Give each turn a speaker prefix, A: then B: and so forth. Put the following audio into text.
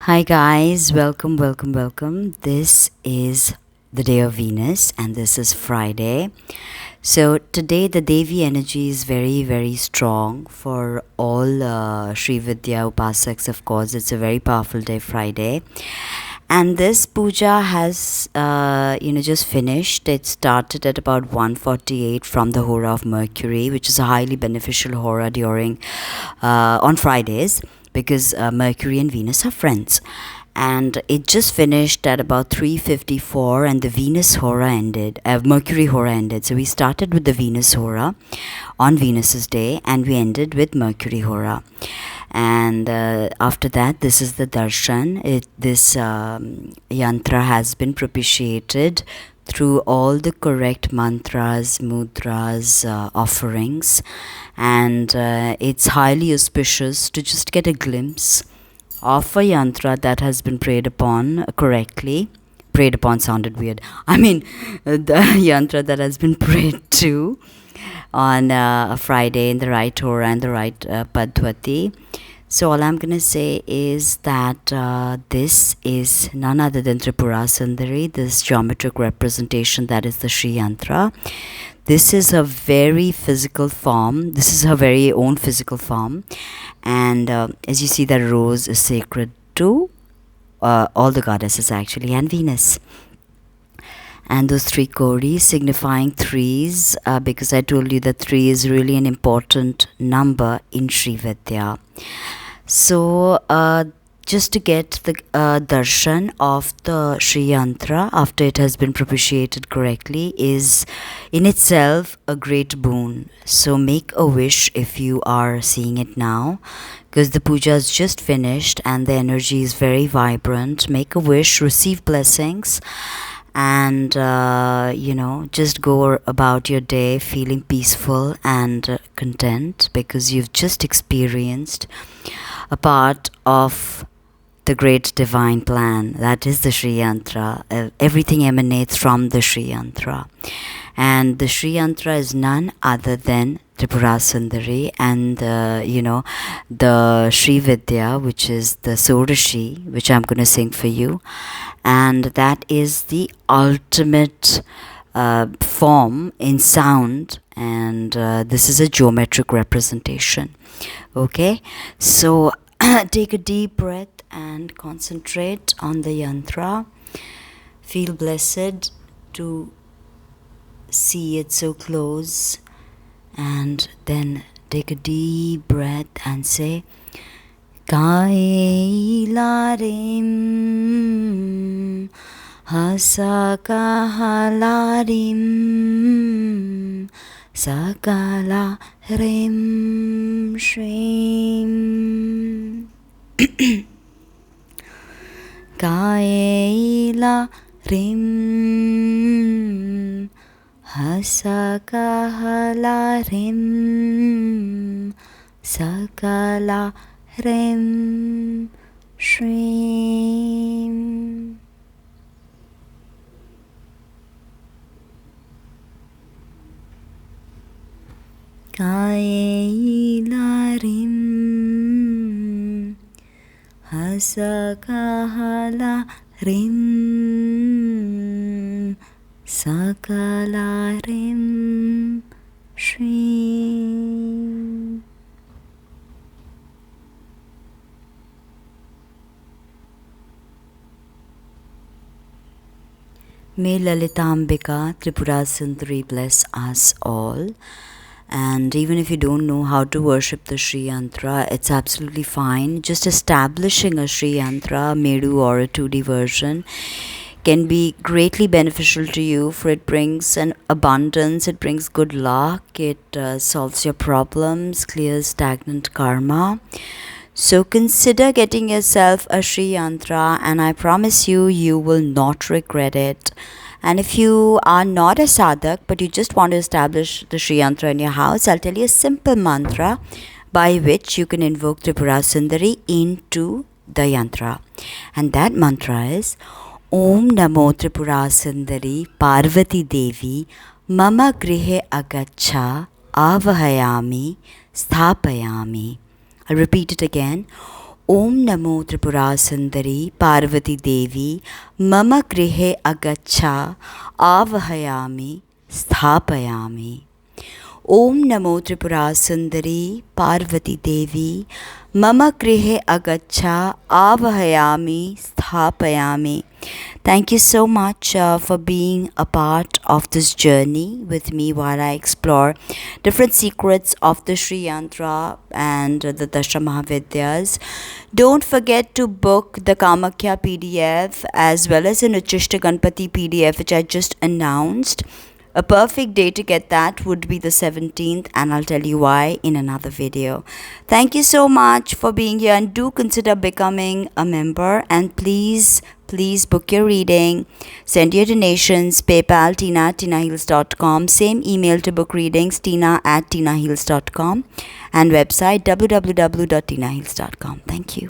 A: Hi guys, welcome. This is the day of Venus and this is Friday. So today the Devi energy is very strong for all Sri Vidya Upasaks. Of course, it's a very powerful day, Friday. And this puja has just finished. It started at about 1:48 from the Hora of Mercury, which is a highly beneficial Hora during on Fridays, because Mercury and Venus are friends. And it just finished at about 3:54, and the Venus Hora ended, Mercury Hora ended. So we started with the Venus Hora on Venus's day, and we ended with Mercury Hora. And after that, this is the darshan. This yantra has been propitiated through all the correct mantras, mudras, offerings, and it's highly auspicious to just get a glimpse of a yantra that has been prayed upon correctly. Prayed upon sounded weird. I mean, the yantra that has been prayed to on a Friday in the right Hora and the right Padhvati. So all I'm going to say is that this is none other than Tripura Sundari, this geometric representation that is the Sri Yantra. This is a very physical form. This is her very own physical form. And as you see, the rose is sacred to all the goddesses actually, and Venus. And those three kodis signifying threes, because I told you that 3 is really an important number in Sri Vidya. So just to get the darshan of the Sri Yantra after it has been propitiated correctly is in itself a great boon. So make a wish if you are seeing it now, because the puja is just finished and the energy is very vibrant. Make a wish, receive blessings, and just go about your day feeling peaceful and content, because you've just experienced a part of the great divine plan that is the Sri Yantra. Everything emanates from the Sri Yantra, and the Sri Yantra is none other than Tripura Sundari, and the Sri Vidya, which is the Sodashi, which I'm going to sing for you, and that is the ultimate form in sound, and this is a geometric representation. Okay, so take a deep breath and concentrate on the yantra. Feel blessed to see it so close, and then take a deep breath and say Kailarim Hasakahalarim Sakala Rim Shrim Kaila Rim Hasakala Rim Sakala Rim Shrim. Kailarim Hasakahala Rim Sakala Rim Shrim. May Lalitambika Tripura Sundari bless us all. And even if you don't know how to worship the Sri Yantra, it's absolutely fine. Just establishing a Sri Yantra, Medu or a 2D version, can be greatly beneficial to you, for it brings an abundance, it brings good luck, it solves your problems, clears stagnant karma. So consider getting yourself a Sri Yantra, and I promise you, you will not regret it. And if you are not a sadhak, but you just want to establish the Sri Yantra in your house, I'll tell you a simple mantra by which you can invoke Tripura Sundari into the yantra. And that mantra is Om Namo Tripura Sundari Parvati Devi Mama Grihe Agacha Avahayami Sthapayami. I'll repeat it again. Om Namo Tripura Sundari Parvati Devi Mama Grihe Agacha Avahayami Sthapayami. Om Namo Tripura Sundari Parvati Devi Mama Grihe Agacha Avahayami Sthapayami. Thank you so much for being a part of this journey with me while I explore different secrets of the Sri Yantra and the Dasha Mahavidyas. Don't forget to book the KAMAKHYA PDF as well as an UCCHISHTA Ganapati PDF, which I just announced. A perfect day to get that would be the 17th, and I'll tell you why in another video. Thank you so much for being here, and do consider becoming a member. And please book your reading. Send your donations. PayPal tina@tinaheals.com. Same email to book readings, tina@tinaheals.com. And website www.tinaheals.com. Thank you.